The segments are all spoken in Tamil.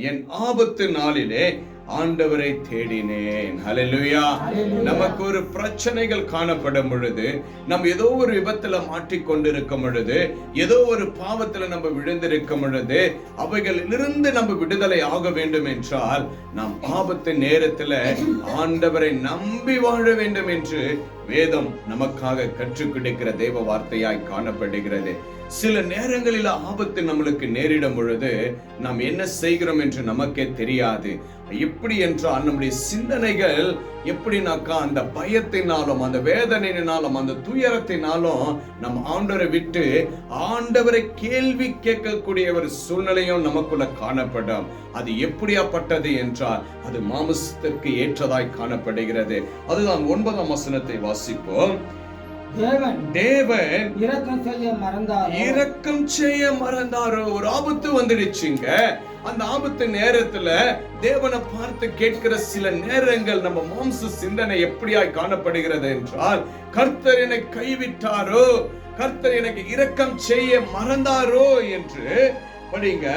என் ஆபத்து நாளிலே ஆண்டவரை தேடினேன். ஹல்லேலூயா. நமக்கு ஒரு பிரச்சனைகள் காணப்படும் பொழுது, நம்ம ஏதோ ஒரு விபத்துல மாட்டிக்கொண்டிருக்கும் பொழுது, ஏதோ ஒரு பாவத்துல நம்ம விழுந்திருக்கும் பொழுது, அவைகளிலிருந்து நம்ம விடுதலை ஆக வேண்டும் என்றால் நாம் ஆபத்து நேரத்துல ஆண்டவரை நம்பி வாழ வேண்டும் என்று வேதம் நமக்காக கற்றுக் கொடுக்கிற தேவ வார்த்தையாய் காணப்படுகிறது. சில நேரங்களில் ஆபத்து நம்மளுக்கு நேரிடும் பொழுது நாம் என்ன செய்கிறோம் என்று நமக்கே தெரியாது. எப்படி என்றால் நம்முடைய சிந்தனைகள் எப்படினாக்கா அந்த பயத்தினாலும் அந்த வேதனையினாலும் அந்த துயரத்தினாலும் நம் ஆண்டவரை விட்டு ஆண்டவரை கேள்வி கேட்கக்கூடிய ஒரு சூழ்நிலையும் நமக்குள்ள காணப்படும். அது எப்படியாப்பட்டது என்றால் அது மாம்சத்திற்கு ஏற்றதாய் காணப்படுகிறது. அதுதான் 9ஆம் வசனத்தை வாசிப்போம். தேவன் இரக்கம் செய்ய மறந்தாரோ. ஒரு ஆபத்து வந்துடுச்சுங்க. அந்த ஆபத்து நேரத்துல தேவனை பார்த்து கேட்கிற சில நேரங்கள் நம்ம மாம்ச சிந்தனை எப்படியாய் காணப்படுகிறது என்றால், கர்த்தர் என்னை கைவிட்டாரோ, கர்த்தர் எனக்கு இரக்கம் செய்ய மறந்தாரோ என்று படிங்க.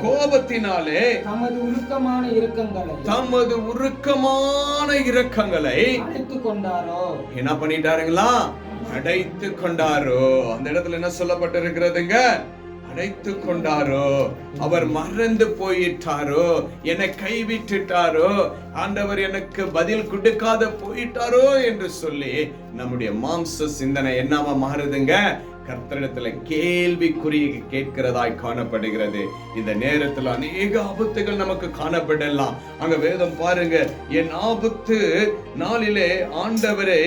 கோபத்தினாலே தமது உருக்கமான இரக்கங்களை அடைத்துக் கொண்டாரோ. என்ன பண்ணிட்டாருங்களா? அடைத்து கொண்டாரோ. அந்த இடத்துல என்ன சொல்லப்பட்டிருக்கிறதுங்க? அடைத்து கொண்டாரோ. அவர் மறந்து போயிட்டாரோ, என்னை கைவிட்டுட்டாரோ, ஆண்டவர் எனக்கு பதில் கொடுக்காத போயிட்டாரோ என்று சொல்லி நம்முடைய மாம்ச சிந்தனை என்னவா மாறுதுங்க? கர்த்தரிடத்துல கேள்விக்குறி கேட்கிறதாய் காணப்படுகிறது. இந்த நேரத்தில் அநேக ஆபத்துகள் நமக்கு காணப்படலாம். அங்க வேதம் பாருங்க, என் ஆபத்து நாளிலே ஆண்டவரை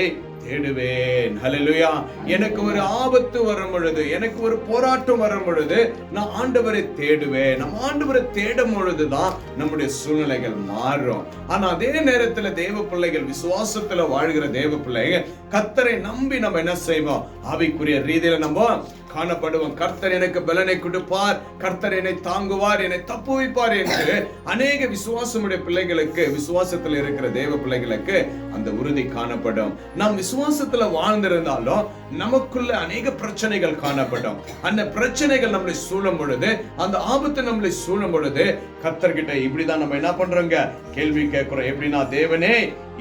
தேடுவேன். ஹல்லேலூயா. எனக்கு ஒரு ஆபத்து வரும் பொழுது, எனக்கு ஒரு போராட்டம் வரும் பொழுது நான் ஆண்டவரை தேடுவேன். நம்ம ஆண்டவரை தேடும் பொழுதுதான் நம்முடைய சூழ்நிலைகள் மாறும். ஆனா அதே நேரத்துல தேவ பிள்ளைகள், விசுவாசத்துல வாழ்கிற தேவ பிள்ளைகள் கர்த்தரை நம்பி நம்ம என்ன செய்வோம்? ஆவிக்குரிய ரீதியில நம்ம காணப்படுவோம். கர்த்தர் எனக்கு பலனை கொடுப்பார், கர்த்தர் என்னை தாங்குவார், என்னை தப்புவிப்பார் என்று அநேக விசுவாசமுடைய பிள்ளைகளுக்கு, விசுவாசத்தில் இருக்கிற தேவ பிள்ளைகளுக்கு அந்த உறுதி காணப்படும். நாம் விசுவாசத்துல வாழ்ந்திருந்தாலும் நமக்குள்ள அநேக பிரச்சனைகள் காணப்படும். அந்த பிரச்சனைகள் நம்மளை சூழும் பொழுது, அந்த ஆபத்து நம்மளை சூழும் பொழுது கர்த்தர்கிட்ட இப்படிதான் நம்ம என்ன பண்றோங்க? கேள்வி கேட்கிறோம். எப்படின்னா, தேவனே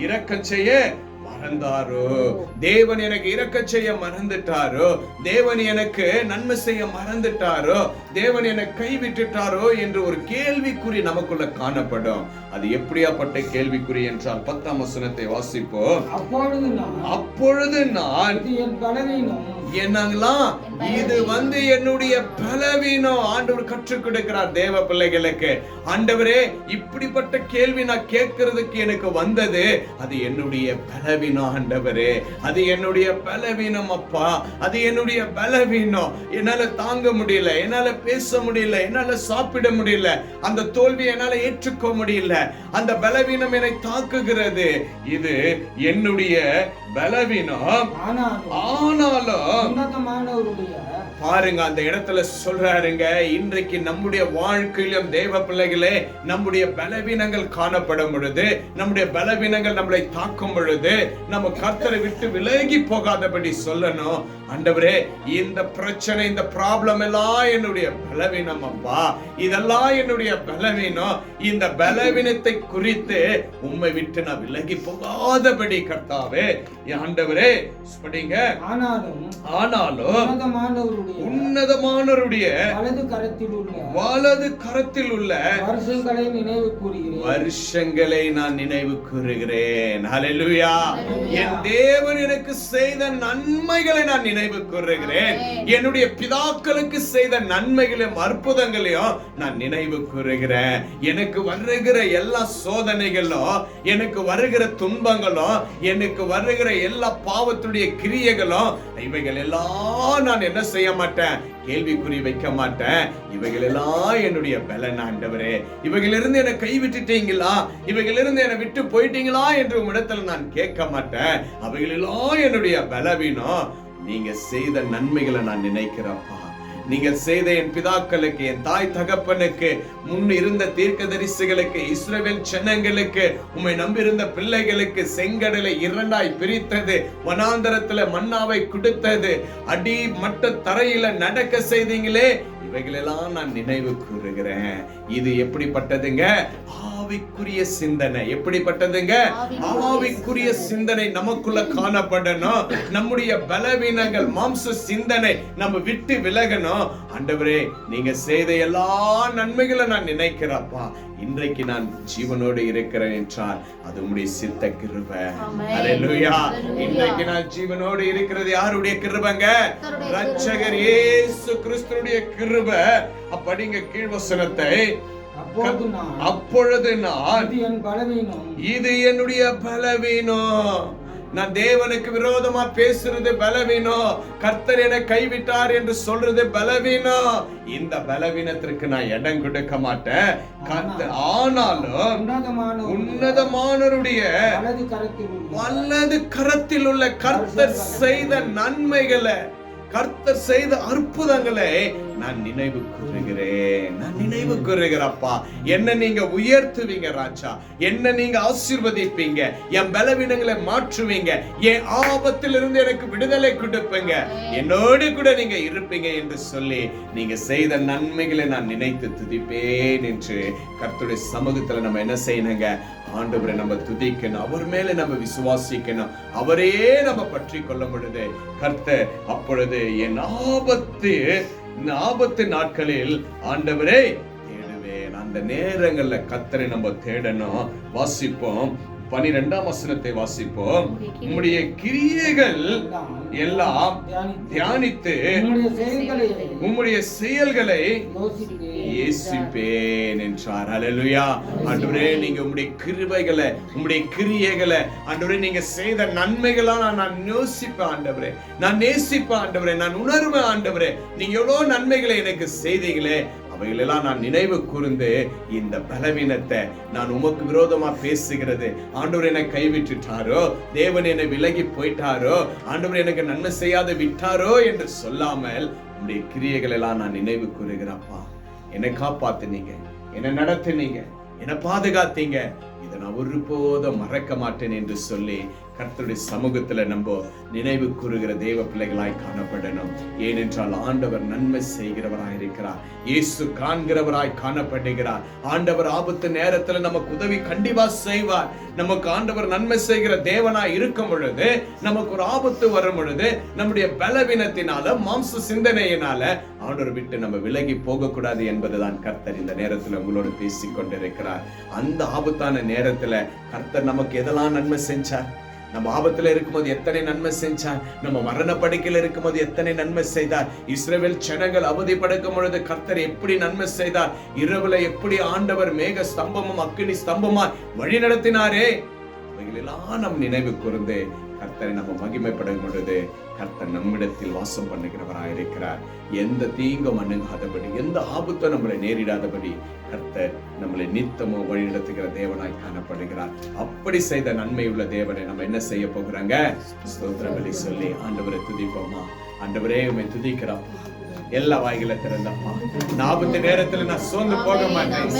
இரக்கம் செய்ய மறந்தாரோ, தேவன் எனக்கு இரக்கம் செய்ய மறந்துட்டாரோ, தேவன் எனக்கு நன்மை செய்ய மறந்துட்டாரோ, தேவன் எனக்கு கைவிட்டுட்டாரோ என்று ஒரு கேள்விக்குறி நமக்குள்ள காணப்படும். அது எப்படியாப்பட்ட கேள்விக்குறி என்றால் 10ஆம் வசனத்தை வாசிப்போம். அப்பொழுது நான் என்னங்களா, இது என்னுடைய பலவீனம். ஆண்டவர் கற்றுக் கொடுக்கிறார் தேவ பிள்ளைகளுக்கு. ஆண்டவரே, இப்படிப்பட்ட கேள்வி நான் கேட்கிறதுக்கு எனக்கு வந்தது அது என்னுடைய பலவீனம். ஆண்டவரே, அது என்னுடைய பலவீனம் அப்பா, அது என்னுடைய பலவீனம். என்னால தாங்க முடியல, என்னால பேச முடியல, என்னால சாப்பிட முடியல, அந்த தோல்வியை என்னால ஏற்றுக்க முடியல, அந்த பலவீனம் என்னை தாக்குகிறது. இது என்னுடைய பலவீனம். ஆனாலும் பாருங்க, அந்த இடத்துல சொல்றாருங்க, இன்றைக்கு நம்முடைய வாழ்க்கையிலும் தேவ பிள்ளைகளே நம்முடைய பலவீனங்கள் காணப்படும் பொழுது, நம்முடைய பலவீனங்கள் நம்மளை தாக்கும் பொழுது நம்ம கர்த்தரை விட்டு விலகி போகாதபடி சொல்லணும். ஆண்டவரே, இந்த பிரச்சனை, இந்த ப்ராப்ளம் எல்லாம் என்னுடைய பலவீனம் அப்பா, இதெல்லாம் என்னுடைய பலவீனம். இந்த பலவீனத்தை குறித்து உம்மை விட்டு நான் விலகி போகாதபடி கர்த்தாவே, ஆண்டவரே படிங்க. ஆனாலும் உன்னதமானவருடைய வலது கரத்தில் உள்ள வருஷங்களை நான் நினைவு கூறுகிறேன். ஹல்லேலூயா. என் தேவன் எனக்கு செய்த நன்மைகளை நான் நினைவு கூறுகிறேன். என்னுடைய பிதாக்களுக்கு செய்த நன்மைகளையும் அற்புதங்களையும் நான் நினைவு கூறுகிறேன். எனக்கு வருகிற எல்லா சோதனைகளும், எனக்கு வருகிற துன்பங்களும், எனக்கு வருகிற எல்லா பாவத்துடைய கிரியைகளும், இவைகள் எல்லாம் நான் என்ன செய்ய மாட்டேன்? கேள்விக்குறி வைக்க மாட்டேன். இவைகள் எல்லாம் என்னுடைய பலன். ஆண்டவரே, இவைகளிலிருந்து என்னை கைவிட்டுட்டீங்களா, இவைகளிலிருந்து என்னை விட்டு போயிட்டீங்களா என்று உம்மிடத்துல நான் கேட்க மாட்டேன். அவைகளெல்லாம் என்னுடைய பலவீனம். நீங்க செய்த நன்மைகளை நான் நினைக்கிறப்பா. நீங்கள் செய்த என் பிதாக்களுக்கு, என் தாய் தகப்பனுக்கு, முன் இருந்த தீர்க்கதரிசிகளுக்கு, இஸ்ரவேல் ஜனங்களுக்கு, உம்மை நம்பியிருந்த பிள்ளைகளுக்கு செங்கடலை இரண்டாய் பிரித்தது, வனாந்தரத்துல மன்னாவை கொடுத்தது, அடி மட்ட தரையில நடக்க செய்தீங்களே, இவைகளெல்லாம் நான் நினைவு கூறுகிறேன். இது எப்படிப்பட்டதுங்க? ஆவிக்குரிய சிந்தனை. எப்படிப்பட்டதுங்க? ஆவிக்குரிய சிந்தனை நமக்குள்ள காணப்படணும். நம்முடைய பலவீனங்கள், மாம்ச சிந்தனை நம்ம விட்டு விலகணும். ஆண்டவரே, நீங்க செய்த எல்லா நன்மைகளை நான் நினைக்கிறப்பா. இன்றைக்கு நான் ஜீவனோடு இருக்கிறேன் என்றால் அது உம்முடைய சித்த கிருபை. அல்லேலூயா. இன்றைக்கு நான் ஜீவனோடு இருக்கிறது யாருடைய கிருபைங்க? இரட்சகர் இயேசு கிறிஸ்துவுடைய கிருபை. அப்படிங்க கீழ்வசனத்தை, அப்பொழுது நான் இது என்னுடைய பலவீனம். நான் தேவனுக்கு விரோதமா பேசுறது பலவீனம். கர்த்தர் என்னை கைவிட்டார் என்று சொல்றது பலவீனம். இந்த பலவீனத்திற்கு நான் இடம் கொடுக்க மாட்டேன். ஆனாலும் உன்னதமானவருடைய வலது கரத்தில் உள்ள கர்த்தர் செய்த நன்மைகளை, கர்த்தர் செய்த அற்புதங்களை நான் நினைவு கூறுகிறேன். நான் நினைவு கூறுகிறப்பா. என்ன நீங்க உயர்த்துவீங்க ராஜா, என்ன நீங்க ஆசீர்வதிப்பீங்க, என் பலவீனங்களை மாற்றுவீங்க, என் ஆபத்திலிருந்து எனக்கு விடுதலை கொடுப்பீங்க, என்னோடு கூட நீங்க இருப்பீங்க என்று சொல்லி நீங்க செய்த நன்மைகளை நான் நினைத்து துதிப்பேன் என்று கர்த்தருடைய சமூகத்துல நம்ம என்ன செய்யணுங்க? ஆண்டவரை நம்ம துதிக்கணும், அவர் மேல நம்ம விசுவாசிக்கணும், அவரே நம்ம பற்றி கொள்ள பொழுது கர்த்தர் அப்பொழுது என் ஆபத்து நாட்களில் ஆண்டவரே தேடுவேன். அந்த நேரங்கள்ல கர்த்தரை நம்ம தேடணும். வாசிப்போம் 12ஆம் வசனத்தை வாசிப்போம். உம்முடைய கிரியைகள் எல்லாம் தியானித்து உம்முடைய செயல்களை யோசிப்பேன் என்றார். அல்லேலூயா. ஆண்டவரே, நீங்க உம்முடைய கிருபைகளை, உம்முடைய கிரியைகளை, ஆண்டவரே நீங்க செய்த நன்மைகளா நான் யோசிப்பேன் ஆண்டவரே, நான் நேசிப்பேன் ஆண்டவரே, நான் உணர்வேன் ஆண்டவரே, நீங்க எவ்வளவு நன்மைகளை எனக்கு செய்தீங்களே, அவைகளெல்லாம் நான் நினைவு கூர்ந்து இந்த பலவீனத்தை, நான் உமக்கு விரோதமா பேசுகிறது, ஆண்டவர் என்னை கைவிட்டுட்டாரோ, தேவன் என்னை விலகி போயிட்டாரோ, ஆண்டவர் எனக்கு நன்மை செய்யாத விட்டாரோ என்று சொல்லாமல் உங்களுடைய கிரியைகள் எல்லாம் நான் நினைவு கூறுகிறப்பா. என்னை காப்பாத்தினீங்க, என்னை நடத்தினீங்க, என்னை பாதுகாத்தீங்க, இதை நான் ஒருபோதும் மறக்க மாட்டேன் என்று சொல்லி கர்த்தருடைய சமூகத்துல நம்ம நினைவு கூறுகிற தேவ பிள்ளைகளாய் காணப்படணும். ஏனென்றால் ஆண்டவர் நன்மை செய்கிறவராய் இருக்கிறார். இயேசு காண்கிறவராய் காணப்படுகிறார். ஆண்டவர் ஆபத்து நேரத்துல நமக்கு உதவி கண்டிப்பா செய்வார். நமக்கு ஆண்டவர் நன்மை செய்கிற தேவனாய் இருக்கும் பொழுது, நமக்கு ஒரு ஆபத்து வரும் பொழுது, நம்முடைய பலவீனத்தினால, மாம்ச சிந்தனையினால ஆண்டவர் விட்டு நம்ம விலகி போக கூடாது என்பதுதான் கர்த்தர் இந்த நேரத்துல உங்களோடு பேசிக் கொண்டிருக்கிறார். அந்த ஆபத்தான நேரத்துல கர்த்தர் நமக்கு எதெல்லாம் நன்மை செஞ்சார்? நம்ம ஆபத்துல இருக்கும்போது எத்தனை நன்மை செஞ்சார்? நம்ம மரண படுக்கையில் இருக்கும்போது எத்தனை நன்மை செய்தார்? இஸ்ரவேல் ஜனங்கள் அவதிப்படுக்கும் பொழுது கர்த்தர் எப்படி நன்மை செய்தார்? இரவுல எப்படி ஆண்டவர் மேக ஸ்தம்பமும் அக்கினி ஸ்தம்பமாய் வழி நடத்தினாரே, அவைகளெல்லாம் நம் நினைவு கூர்ந்து கர்த்தரை நம்ம மகிமைப்படும் பொழுது கர்த்தர் நம்மிடத்தில் வாசம் பண்ணுகிறவராய் இருக்கிறார். எந்த தீங்கும் அணுகாதபடி, எந்த ஆபத்தும் நம்மளை நேரிடாதபடி கர்த்தர் நம்மளை நித்தமும் வழிநடத்துகிற தேவனாய் காணப்படுகிறார். அப்படி செய்த நன்மை உள்ள தேவனை நம்ம என்ன செய்ய போகிறாங்க? ஸ்தோத்திர பலி சொல்லி ஆண்டவரை துதிப்போமா. ஆண்டவரே, உம்மை துதிக்கிறோம். எல்லா வாய்களை திறந்தப்பா. ஆபத்து நேரத்துல நான் சோர்ந்து போக மாட்டேன்.